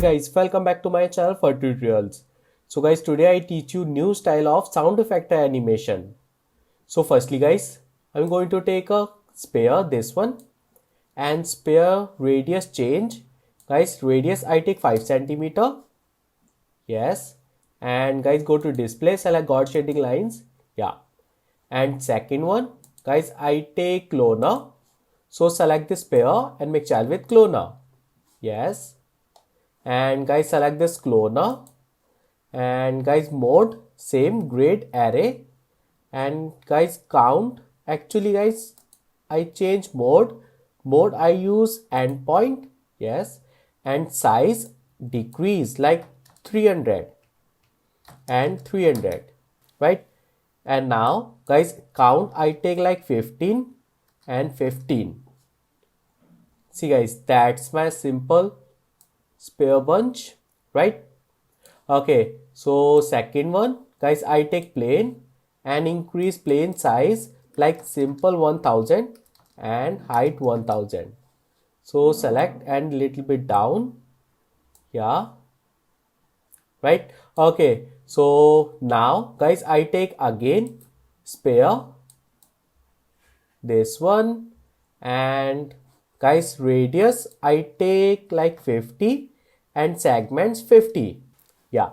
guys, welcome back to my channel for tutorials. So guys, today I teach you new style of sound effect animation. So firstly guys, I'm going to take a sphere, this one, and sphere radius change. Guys, radius I take 5 centimeter. Yes. And guys, go to display, select God shading lines. Yeah. And second one, guys, I take cloner. So select this sphere and make child with cloner. Yes. And guys, select this cloner. And guys, mode same grid array. And guys, count. Actually guys, I change mode. Mode I use endpoint. Yes. And size decrease like 300 and 300, right? And now guys, count I take like 15 and 15. See guys, that's my simple sphere bunch, right? Okay, so second one, guys, I take plane and increase plane size like simple 1000 and height 1000. So select and little bit down. Yeah, right? Okay, so now guys, I take again sphere, this one, and guys, radius I take like 50 and segments 50. Yeah,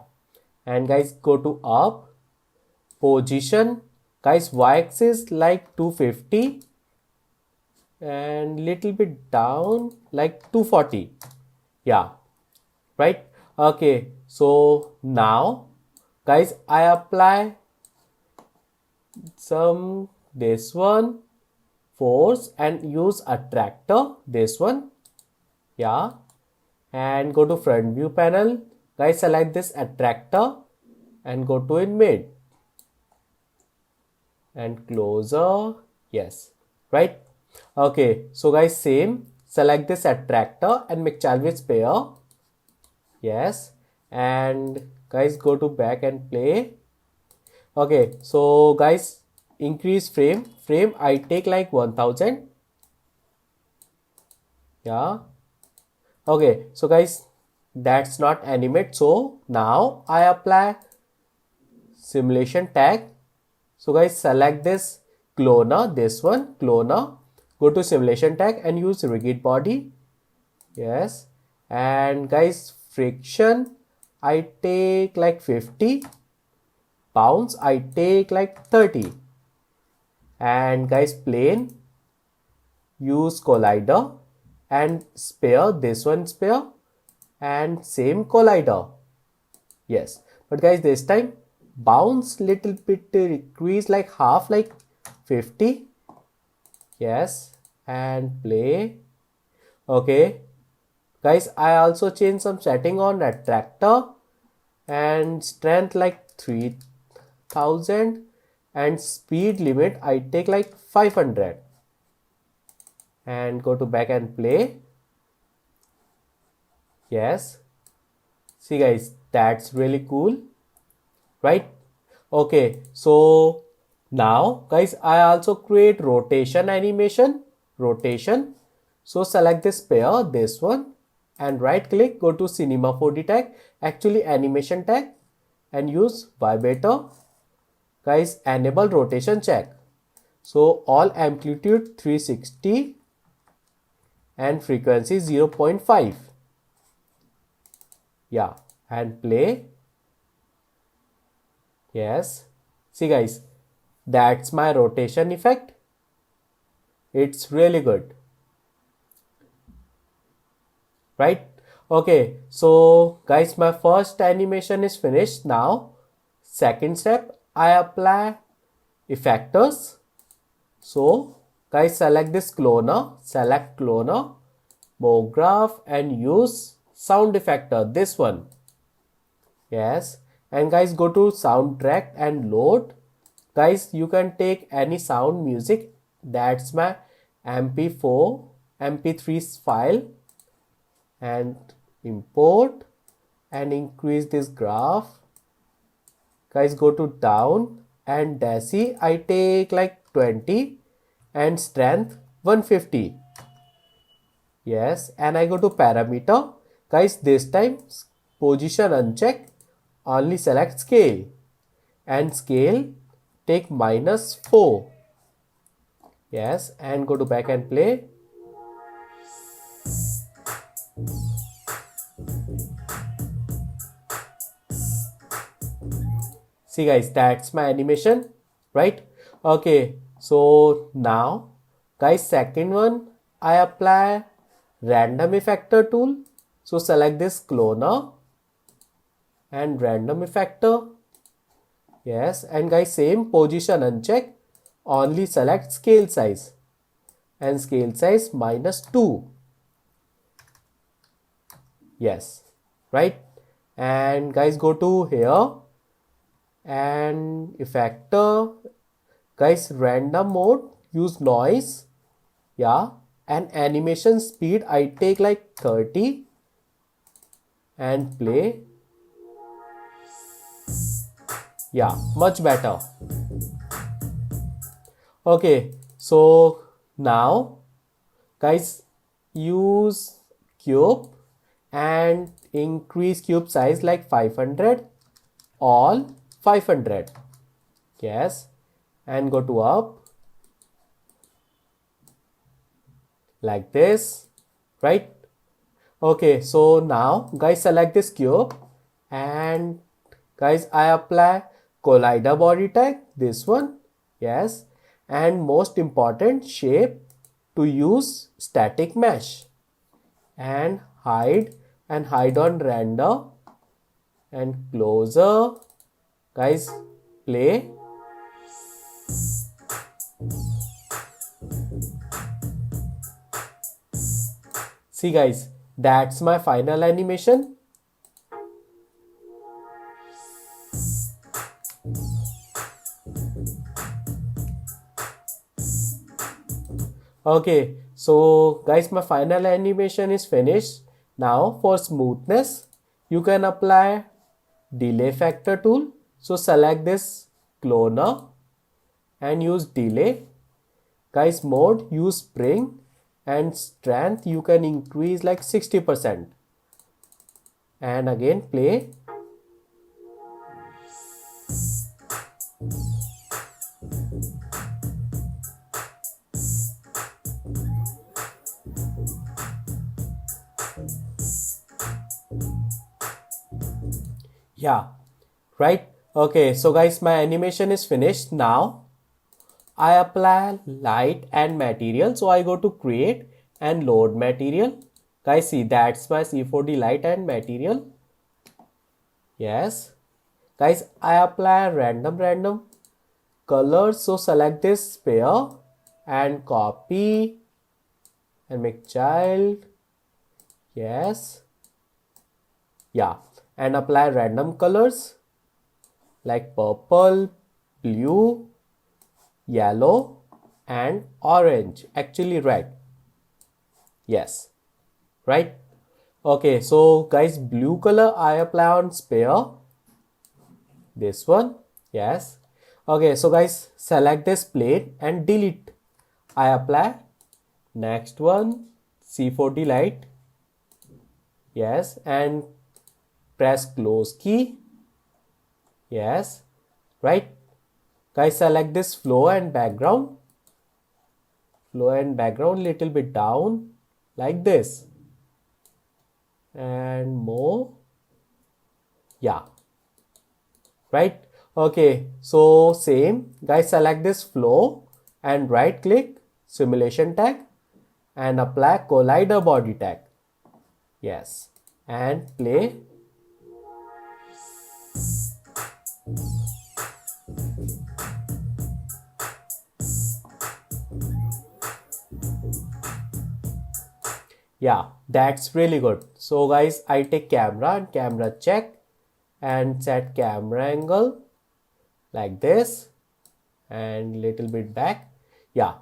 and guys, go to up, position, guys, y-axis like 250 and little bit down like 240. Yeah, right? Okay, so now guys, I apply some this one force and use attractor, this one. Yeah, and go to front view panel, guys, select this attractor and go to in mid and closer. Yes, right? Okay, so guys, same, select this attractor and make child with sphere. Yes, and guys, go to back and play. Okay, so guys, increase frame I take like 1000. Yeah, okay, so guys, that's not animate. So now I apply simulation tag. So guys, select this cloner, this one, cloner, go to simulation tag and use rigid body. Yes, and guys, friction I take like 50, bounce I take like 30, and guys, plane use collider and sphere, this one sphere, and same collider. Yes, but guys, this time bounce little bit decrease like half, like 50. Yes, and play. Okay, guys, I also change some setting on attractor and strength like 3000 and speed limit I take like 500 and go to back and play. Yes, see guys, that's really cool, right? Okay, so now guys, I also create rotation animation, rotation. So select this pair, this one, and right click, go to cinema 4D tag, actually animation tag, and use vibrator. Guys, enable rotation check. So all amplitude 360 and frequency 0.5. Yeah, and play. Yes, see guys, that's my rotation effect. It's really good, right? Okay, so guys, my first animation is finished. Now second step, I apply effectors. So guys, select this cloner, select cloner, MoGraph, and use sound effector, this one. Yes, and guys, go to soundtrack and load. Guys, you can take any sound music. That's my mp4 mp3 file, and import and increase this graph. Guys, go to down and deci I take like 20 and strength 150. Yes, and I go to parameter. Guys, this time position uncheck, only select scale, and scale take -4. Yes, and go to back and play. See guys, that's my animation, right? Okay, so now guys, second one, I apply random effector tool. So select this cloner and random effector. Yes, and guys, same position uncheck, only select scale size, and scale size -2. Yes, right? And guys, go to here and effector. Guys, random mode, use noise. Yeah, and animation speed I take like 30 and play. Yeah, much better. Okay, so now guys, use cube and increase cube size like 500, all 500. Yes, and go to up like this, right? Okay, so now guys, select this cube and guys, I apply collider body tag, this one. Yes, and most important shape, to use static mesh and hide on render and closer. Guys, play. See guys, that's my final animation. Okay, so guys, my final animation is finished. Now for smoothness, you can apply delay factor tool. So select this cloner and use delay. Guys, mode, use spring, and strength you can increase like 60%. And again play. Yeah, right? Okay, so guys, my animation is finished. Now I apply light and material. So I go to create and load material. Guys, see, that's my C4D light and material. Yes. Guys, I apply random colors. So select this sphere and copy and make child. Yes. Yeah. And apply random colors like purple, blue, yellow, and orange. Actually red. Yes. Right? Okay, so guys, blue color I apply on sphere. This one. Yes. Okay, so guys, select this plane and delete. I apply. Next one, C4D light. Yes, and press close key. Yes, right? Guys, select this flow and background. Flow and background little bit down like this. And more. Yeah. Right? Okay, so same. Guys, select this flow and right click simulation tag and apply collider body tag. Yes, and play. Yeah, that's really good. So guys, I take camera and camera check and set camera angle like this and little bit back. Yeah.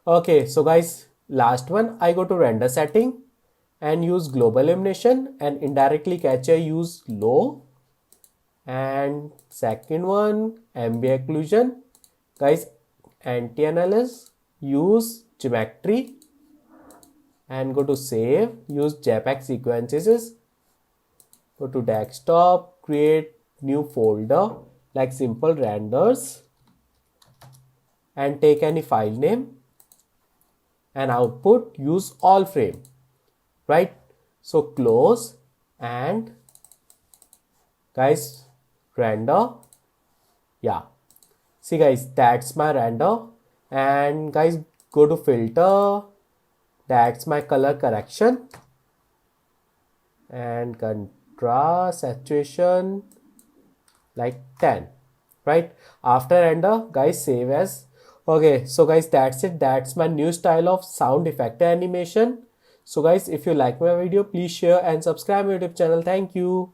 Okay, so guys, last one, I go to render setting and use global illumination and indirectly capture use low. And second one, ambient occlusion. Guys, anti-analysis, use geometry and go to save, use JPEG sequences Go to desktop, create new folder like simple renders and take any file name and output use all frame, right? So close and guys render. Yeah, see guys, that's my render. And guys, go to filter, that's my color correction and contrast saturation like 10, right? After render guys, save as. Okay, so guys, that's it. That's my new style of sound effect animation. So guys, if you like my video, please share and subscribe my YouTube channel. Thank you.